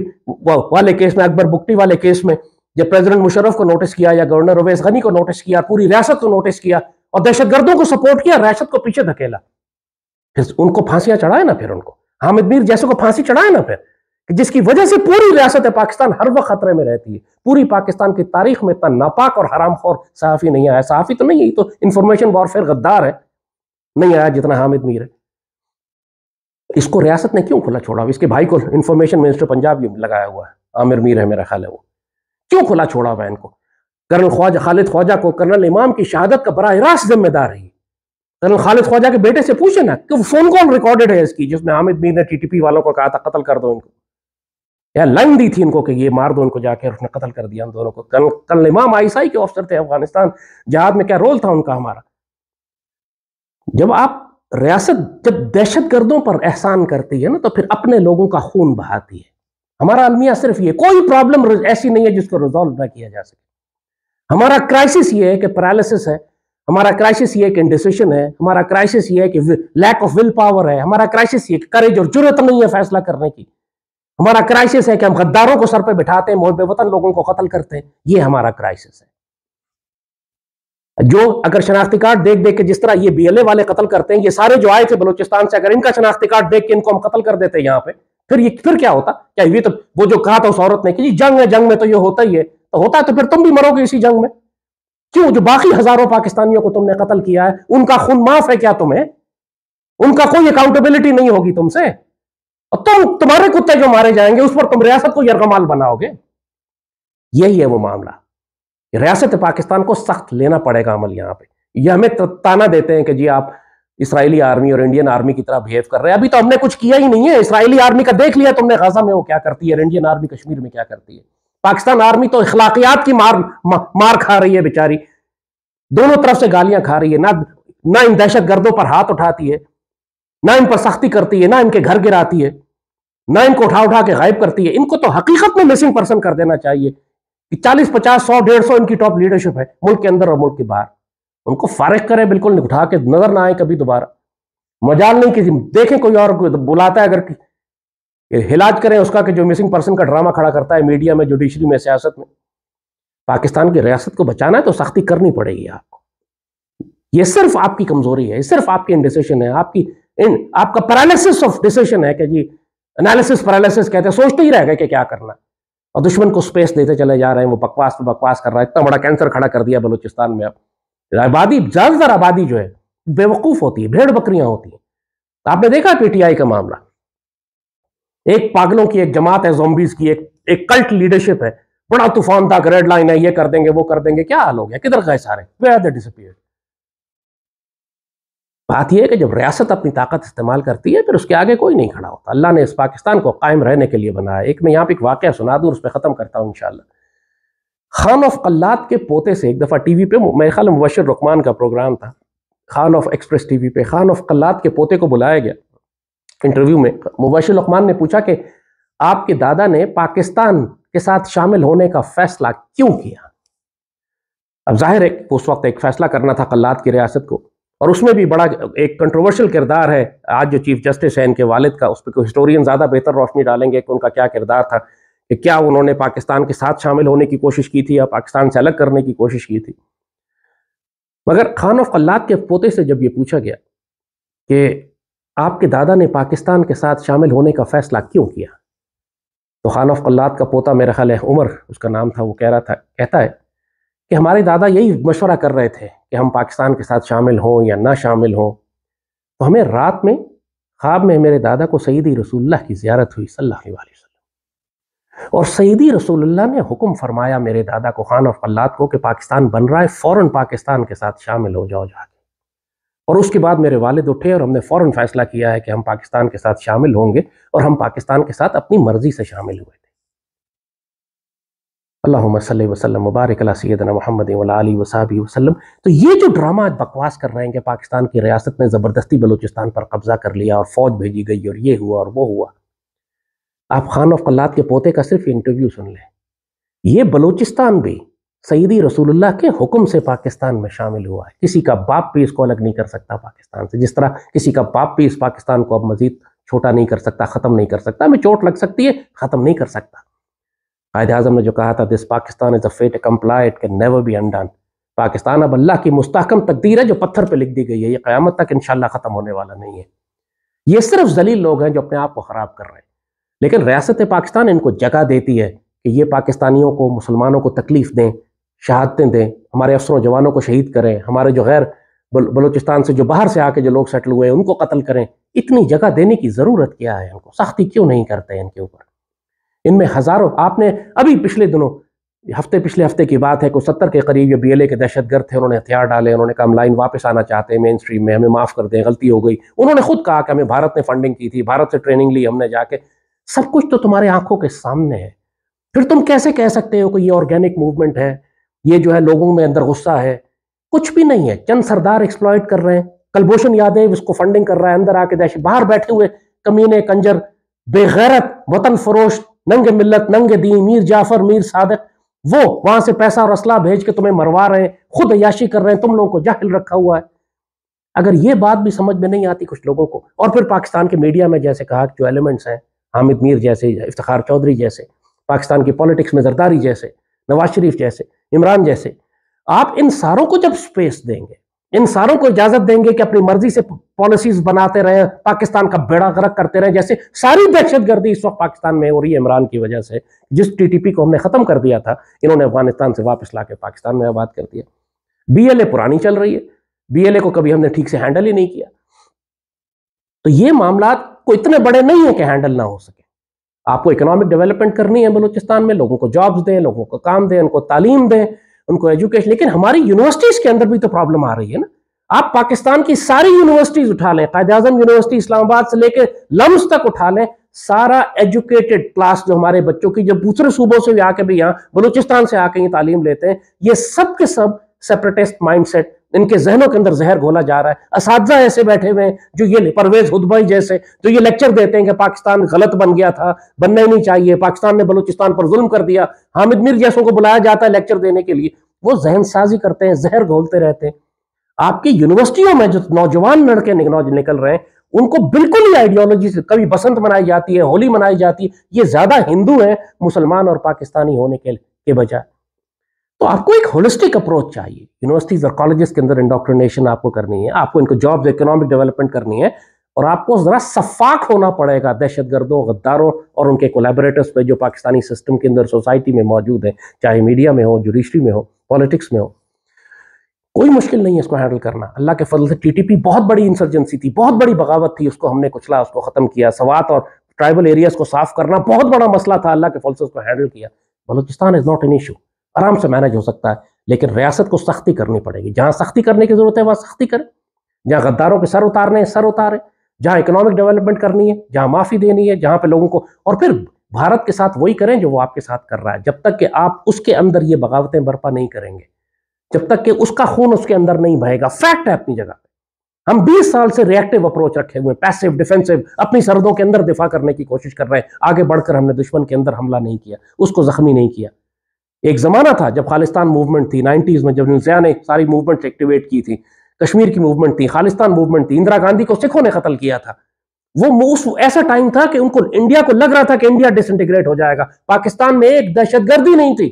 वाले केस में, अकबर बुगटी वाले केस में जब प्रेसिडेंट मुशर्रफ को नोटिस किया या गवर्नर अवैस गनी को नोटिस किया, पूरी रियासत को नोटिस किया और दहशतगर्दों को सपोर्ट किया, रियासत को पीछे धकेला, फिर उनको फांसियां चढ़ाए ना, फिर उनको हामिद मीर जैसे को फांसी चढ़ाए ना, फिर जिसकी वजह से पूरी रियासत पाकिस्तान हर वक्त खतरे में रहती है। पूरी पाकिस्तान की तारीख में इतना नापाक और हरामखोर सहाफी नहीं आया, सहाफी तो नहीं है, तो इंफॉर्मेशन वॉरफेयर गद्दार है, नहीं आया जितना हामिद मीर है। इसको रियासत ने क्यों खुला छोड़ा? इसके भाई को इंफॉर्मेशन मिनिस्टर पंजाब लगाया हुआ है, आमिर मीर है मेरा ख्याल है, वो क्यों खुला छोड़ा हुआ है इनको? कर्नल ख्वाजा खालिद ख्वाजा को कर्नल इमाम की शहादत का बराह रास्त जिम्मेदार है। कर्नल खालिद ख्वाजा के बेटे से पूछे ना कि फोन कॉल रिकॉर्डेड है इसकी, जिसमें हामिद मीर ने टीटीपी वालों को कहा था कत्ल कर दो इनको, या लाइन दी थी इनको कि ये मार दो इनको जाके, उसने कत्ल कर दिया हम दोनों को। कर्नल इमाम आईएसआई के ऑफिसर थे, अफगानिस्तान जहाद में क्या रोल था उनका हमारा। जब आप रियासत जब दहशतगर्दों पर एहसान करती है ना, तो फिर अपने लोगों का खून बहाती है। हमारा अलमिया सिर्फ ये, कोई प्रॉब्लम ऐसी नहीं है जिसको रिजॉल्व ना किया जा सके। हमारा क्राइसिस ये है कि पैरालिसिस है, हमारा क्राइसिस ये है कि इंडिसिशन है, हमारा क्राइसिस ये है कि लैक ऑफ विल पावर है, हमारा क्राइसिस ये करेज और जुर्रत नहीं है फैसला करने की, हमारा क्राइसिस है कि हम गद्दारों को सर पे बिठाते हैं, मोहब्बे वतन लोगों को कत्ल करते हैं। ये हमारा क्राइसिस है। जो अगर शनाख्ती कार्ड देख देख के जिस तरह ये बीएलए वाले कत्ल करते हैं, ये सारे जो आए थे बलूचिस्तान से, अगर इनका शनाख्ती कार्ड देख के इनको हम कत्ल कर देते यहाँ पे, फिर क्या होता? क्या ये तो वो जो कहा था उस औरत ने कि जी जंग है, जंग में तो ये होता ही है, तो होता है तो फिर तुम भी मरोगे इसी जंग में। क्यों? जो बाकी हजारों पाकिस्तानियों को तुमने कत्ल किया है, उनका खून माफ है क्या तुम्हें? उनका कोई अकाउंटेबिलिटी नहीं होगी तुमसे, और तुम्हारे कुत्ते जो मारे जाएंगे उस पर तुम रियासत को यरगमाल बनाओगे। यही है वो मामला। रियासत पाकिस्तान को सख्त लेना पड़ेगा अमल यहाँ पे। ये हमें ताना देते हैं कि जी आप इसराइली आर्मी और इंडियन आर्मी की तरह बिहेव कर रहे हैं। अभी तो हमने कुछ किया ही नहीं है। इसराइली आर्मी का देख लिया तुमने गाजा में वो क्या करती है, इंडियन आर्मी कश्मीर में क्या करती है। पाकिस्तान आर्मी तो इखलाकियात की मार खा रही है बेचारी, दोनों तरफ से गालियां खा रही है, ना इन दहशतगर्दों पर हाथ उठाती है, ना इन पर सख्ती करती है, ना इनके घर गिराती है, ना इनको उठा उठा के गायब करती है। इनको तो हकीकत में मिसिंग पर्सन कर देना चाहिए कि 40, 50, 100, 150 इनकी टॉप लीडरशिप है मुल्क के अंदर और मुल्क के बाहर। उनको फारिग करे, बिल्कुल उठा के नजर ना आए कभी दोबारा। मजाल नहीं किसी देखें कोई और बुलाता है, अगर हिलाज करें उसका कि जो मिसिंग पर्सन का ड्रामा खड़ा करता है मीडिया में, जुडिशरी में, सियासत में। पाकिस्तान की रियासत को बचाना है तो सख्ती करनी पड़ेगी आपको। ये सिर्फ आपकी कमजोरी है, सिर्फ आपकी इंडिसिशन है, आपका पैरालिसिस ऑफ डिसीजन है कि जी एनालिसिस पैरालिसिस कहते हैं, सोचते ही रह गए कि क्या करना है, और दुश्मन को स्पेस देते चले जा रहे हैं। वो बकवास पे बकवास कर रहा है, इतना बड़ा कैंसर खड़ा कर दिया बलूचिस्तान में। अब आबादी, ज्यादातर आबादी जो है बेवकूफ होती है, भेड़ बकरियां होती है। आपने देखा पीटीआई का मामला, एक पागलों की एक जमात है, ज़ॉम्बीज़ की एक कल्ट लीडरशिप है, बड़ा तूफान था, रेड लाइन है, ये कर देंगे वो कर देंगे। क्या हाल हो गया? किधर गए सारे? Where they disappeared. बात यह है कि जब रियासत अपनी ताकत इस्तेमाल करती है फिर उसके आगे कोई नहीं खड़ा होता। अल्लाह ने इस पाकिस्तान को कायम रहने के लिए बनाया। एक मैं यहाँ पे एक वाकया सुना दूँ, उस पर ख़त्म करता हूँ इंशाल्लाह। खान ऑफ कल्लात के पोते से एक दफ़ा टीवी पे, मेरे ख्याल में मुबशिर रुकमान का प्रोग्राम था, खान ऑफ एक्सप्रेस टीवी पे, खान ऑफ कल्लात के पोते को बुलाया गया इंटरव्यू में। मुबशिर रुकमान ने पूछा कि आपके दादा ने पाकिस्तान के साथ शामिल होने का फैसला क्यों किया? अब जाहिर है उस वक्त एक फैसला करना था कल्लात की रियासत को, और उसमें भी बड़ा एक कंट्रोवर्शियल किरदार है आज जो चीफ जस्टिस है इनके वालिद का। उस पर कोई हिस्टोरियन ज़्यादा बेहतर रोशनी डालेंगे कि उनका क्या किरदार था, कि क्या उन्होंने पाकिस्तान के साथ शामिल होने की कोशिश की थी या पाकिस्तान से अलग करने की कोशिश की थी। मगर खान ऑफ कल्लात के पोते से जब ये पूछा गया कि आपके दादा ने पाकिस्तान के साथ शामिल होने का फैसला क्यों किया, तो खान ऑफ कल्लात का पोता, मेरा ख्याल है उमर उसका नाम था, वो कहता है कि हमारे दादा यही मशवरा कर रहे थे कि हम पाकिस्तान के साथ शामिल हों या ना शामिल हों। तो हमें रात में ख्वाब में मेरे दादा को सैयदी रसूलुल्लाह की ज़ियारत हुई सल्लल्लाहु अलैहि वसल्लम, और सैयदी रसूलुल्लाह ने हुक्म फरमाया मेरे दादा को, खान ऑफ कल्लात को, कि पाकिस्तान बन रहा है, फ़ौरन पाकिस्तान के साथ शामिल हो जाओ जाके। और उसके बाद मेरे वालिद उठे और हमने फ़ौरन फैसला किया है कि हम पाकिस्तान के साथ शामिल होंगे, और हम पाकिस्तान के साथ अपनी मर्जी से शामिल हुए थे। अल्लाहुम्मा सल्ली व सल्लम मुबारिक अला सय्यदना मुहम्मद व अला आलिहि व सहबिहि वसल्लम। तो ये जो ड्रामा आज बकवास कर रहे हैं कि पाकिस्तान की रियासत ने ज़बरदस्ती बलूचिस्तान पर कब्जा कर लिया और फ़ौज भेजी गई और ये हुआ और वो हुआ, आप खान ऑफ कल्लात के पोते का सिर्फ इंटरव्यू सुन लें। ये बलूचिस्तान भी सईदी रसूलुल्लाह के हुक्म से पाकिस्तान में शामिल हुआ है। किसी का बाप भी इसको अलग नहीं कर सकता पाकिस्तान से, जिस तरह किसी का बाप भी इस पाकिस्तान को अब मजीद छोटा नहीं कर सकता, ख़त्म नहीं कर सकता। हमें चोट लग सकती है, ख़त्म नहीं कर सकता। कायदे आज़म ने जो कहा था, this Pakistan is a fait accompli, it can never be undone. Pakistan अब अल्लाह की मुस्तहकम तकदीर है जो पत्थर पर लिख दी गई है, ये क़यामत तक इंशाअल्लाह ख़त्म होने वाला नहीं है। ये सिर्फ जलील लोग हैं जो अपने आप को ख़राब कर रहे हैं, लेकिन रियासत पाकिस्तान इनको जगह देती है कि ये पाकिस्तानियों को, मुसलमानों को तकलीफ़ दें, शहादतें दें, हमारे अफसरों जवानों को शहीद करें, हमारे जो गैर बलूचिस्तान से जो बाहर से आके जो लोग सेटल हुए हैं उनको कत्ल करें। इतनी जगह देने की ज़रूरत क्या है? उनको सख्ती क्यों नहीं करते इनके ऊपर? इनमें हज़ारों, आपने अभी पिछले हफ्ते की बात है कि 70 के करीब ये BLA के दहशतगर्द थे, उन्होंने हथियार डाले, उन्होंने कहा हम लाइन वापस आना चाहते हैं मेन स्ट्रीम में, हमें माफ़ कर दें, गलती हो गई। उन्होंने खुद कहा कि हमें भारत ने फंडिंग की थी, भारत से ट्रेनिंग ली हमने जाके। सब कुछ तो तुम्हारे आंखों के सामने है, फिर तुम कैसे कह सकते हो कि ये ऑर्गेनिक मूवमेंट है, ये जो है लोगों में अंदर गुस्सा है? कुछ भी नहीं है। चंद सरदार एक्सप्लॉइट कर रहे हैं। कुलभूषण यादव इसको फंडिंग कर रहा है, अंदर आके दहशत, बाहर बैठे हुए कमीने, कंजर, बेगैरत, वतन फरोश, नंगे मिल्लत, नंगे दीन, मीर जाफर, मीर सादिक, वो वहां से पैसा और असला भेज के तुम्हें मरवा रहे हैं, खुद अय्याशी कर रहे हैं, तुम लोगों को जाहिल रखा हुआ है। अगर ये बात भी समझ में नहीं आती कुछ लोगों को, और फिर पाकिस्तान के मीडिया में जैसे कहा जो एलिमेंट्स हैं, हामिद मीर जैसे, इफ्तिखार चौधरी जैसे, पाकिस्तान की पॉलिटिक्स में जरदारी जैसे, नवाज शरीफ जैसे, इमरान जैसे, आप इन सारों को जब स्पेस देंगे, इन सारों को इजाजत देंगे कि अपनी मर्जी से पॉलिसीज बनाते रहे, पाकिस्तान का बेड़ा गर्क करते रहे, जैसे सारी दहशतगर्दी इस वक्त पाकिस्तान में हो रही है इमरान की वजह से, जिस TTP को हमने खत्म कर दिया था, इन्होंने अफगानिस्तान से वापस लाके पाकिस्तान में आबाद कर दिया। BLA पुरानी चल रही है, BLA को कभी हमने ठीक से हैंडल ही नहीं किया। तो ये मामला को इतने बड़े नहीं है कि हैंडल ना हो सके। आपको इकोनॉमिक डेवलपमेंट करनी है बलूचिस्तान में, लोगों को जॉब्स दें, लोगों को काम दें, उनको तालीम दें, उनको एजुकेशन। लेकिन हमारी यूनिवर्सिटीज के अंदर भी तो प्रॉब्लम आ रही है ना। आप पाकिस्तान की सारी यूनिवर्सिटीज उठा लें, कायदे आज़म यूनिवर्सिटी इस्लामाबाद से लेकर लम्स तक उठा लें, सारा एजुकेटेड क्लास जो हमारे बच्चों की, जब दूसरे सूबों से भी आके भी यहाँ बलूचिस्तान से आके ये तालीम लेते हैं, ये सब के सब सेपरेटिस्ट माइंडसेट, इनके जहनों के अंदर जहर घोला जा रहा है। असातिज़ा ऐसे बैठे हुए हैं जो ये परवेज हुदबई जैसे, जो ये लेक्चर देते हैं कि पाकिस्तान गलत बन गया था, बनना ही नहीं चाहिए, पाकिस्तान ने बलूचिस्तान पर जुल्म कर दिया। हामिद मीर जैसों को बुलाया जाता है लेक्चर देने के लिए, वो जहन साजी करते हैं, जहर घोलते रहते हैं। आपकी यूनिवर्सिटियों में जो नौजवान लड़के निकल रहे हैं, उनको बिल्कुल ही आइडियोलॉजी से, कभी बसंत मनाई जाती है, होली मनाई जाती है, ये ज्यादा हिंदू है मुसलमान और पाकिस्तानी होने के बजाय। तो आपको एक होलिस्टिक अप्रोच चाहिए। यूनिवर्सिटीज और कॉलेजेस के अंदर इंडोक्ट्रिनेशन आपको करनी है, आपको इनको जॉब्स, इकोनॉमिक डेवलपमेंट करनी है, और आपको जरा सफाक होना पड़ेगा दहशतगर्दों, गद्दारों और उनके कोलैबोरेटर्स पे जो पाकिस्तानी सिस्टम के अंदर, सोसाइटी में मौजूद है, चाहे मीडिया में हो, जुडिशरी में हो, पॉलिटिक्स में हो। कोई मुश्किल नहीं है इसको हैंडल करना। अल्लाह के फजल से TTP बहुत बड़ी इंसर्जेंसी थी, बहुत बड़ी बगावत थी, उसको हमने कुचला, उसको खत्म किया। सवात और ट्राइबल एरियाज को साफ करना बहुत बड़ा मसला था, अल्लाह के फजल से उसको हैंडल किया। Balochistan is not an issue, आराम से मैनेज हो सकता है, लेकिन रियासत को सख्ती करनी पड़ेगी। जहां सख्ती करने की जरूरत है वहां सख्ती करें, जहां गद्दारों के सर उतारने हैं सर उतारे, जहां इकोनॉमिक डेवलपमेंट करनी है, जहां माफी देनी है, जहां पे लोगों को, और फिर भारत के साथ वही करें जो वो आपके साथ कर रहा है। जब तक कि आप उसके अंदर ये बगावतें बर्पा नहीं करेंगे, जब तक कि उसका खून उसके अंदर नहीं बहेगा। फैक्ट है अपनी जगह पे। हम 20 साल से रिएक्टिव अप्रोच रखे हुए, पैसिव डिफेंसिव, अपनी सरहदों के अंदर दिफा करने की कोशिश कर रहे हैं। आगे बढ़कर हमने दुश्मन के अंदर हमला नहीं किया, उसको जख्मी नहीं किया। एक जमाना था जब खालिस्तान मूवमेंट थी 90s में, जब न्यूज़िया ने सारी मूवमेंट एक्टिवेट की थी, कश्मीर की मूवमेंट थी, खालिस्तान मूवमेंट थी, इंदिरा गांधी को सिखों ने कत्ल किया था। वो ऐसा टाइम था कि उनको, इंडिया को लग रहा था कि इंडिया डिसइंटीग्रेट हो जाएगा। पाकिस्तान में एक दहशतगर्दी नहीं थी,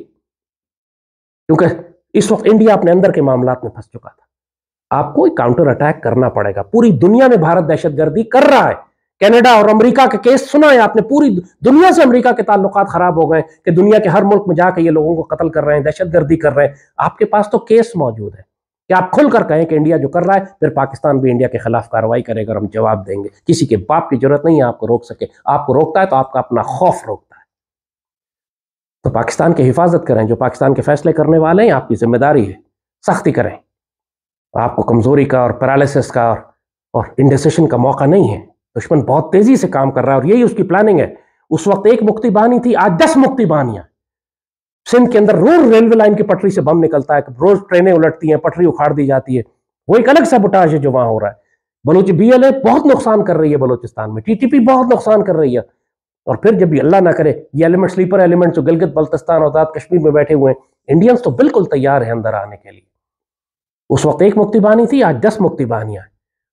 क्योंकि इस वक्त इंडिया अपने अंदर के मामलात में फंस चुका था। आपको एक काउंटर अटैक करना पड़ेगा। पूरी दुनिया में भारत दहशतगर्दी कर रहा है। कनाडा और अमेरिका के केस सुना है आपने, पूरी दुनिया से अमेरिका के ताल्लुकात खराब हो गए कि दुनिया के हर मुल्क में जाकर ये लोगों को कत्ल कर रहे हैं, दहशतगर्दी कर रहे हैं। आपके पास तो केस मौजूद है कि आप खुलकर कहें कि इंडिया जो कर रहा है, फिर पाकिस्तान भी इंडिया के खिलाफ कार्रवाई करेगा और हम जवाब देंगे। किसी के बाप की जरूरत नहीं है आपको रोक सके। आपको रोकता है तो आपका अपना खौफ रोकता है। तो पाकिस्तान की हिफाजत करें, जो पाकिस्तान के फैसले करने वाले हैं, आपकी जिम्मेदारी है, सख्ती करें। आपको कमजोरी का और पैरालिसिस का और इंडिसिशन का मौका नहीं है। दुश्मन बहुत तेजी से काम कर रहा है और यही उसकी प्लानिंग है। उस वक्त एक मुक्ति बानी थी, आज 10 मुक्ति बानियां। सिंध के अंदर रोज रेलवे लाइन की पटरी से बम निकलता है, रोज ट्रेनें उलटती हैं, पटरी उखाड़ दी जाती है। वो एक अलग साबोटाज है जो वहां हो रहा है। BLA बहुत नुकसान कर रही है बलूचिस्तान में, TTP बहुत नुकसान कर रही है। और फिर जब भी अल्लाह ना करे ये एलिमेंट, स्लीपर एलिमेंट जो गिलगित बल्तिस्तान और आजाद कश्मीर में बैठे हुए हैं, इंडियंस तो बिल्कुल तैयार है अंदर आने के लिए। उस वक्त एक मुक्ति बानी थी, आज 10 मुक्ति बानियां।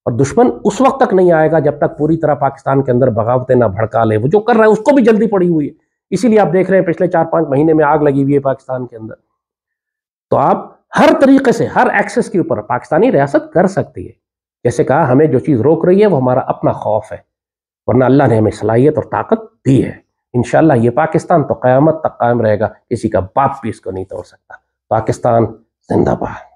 और दुश्मन उस वक्त तक नहीं आएगा जब तक पूरी तरह पाकिस्तान के अंदर बगावतें ना भड़का ले। वो जो कर रहा है उसको भी जल्दी पड़ी हुई है, इसीलिए आप देख रहे हैं पिछले 4-5 महीने में आग लगी हुई है पाकिस्तान के अंदर। तो आप हर तरीके से, हर एक्सेस के ऊपर पाकिस्तानी रियासत कर सकती है। जैसे कहा, हमें जो चीज रोक रही है वो हमारा अपना खौफ है, वरना अल्लाह ने हमें सलाहियत और ताकत दी है। इंशाअल्लाह ये पाकिस्तान तो क़यामत तक कायम रहेगा, किसी का बाप भी इसको नहीं तोड़ सकता। पाकिस्तान जिंदाबाद।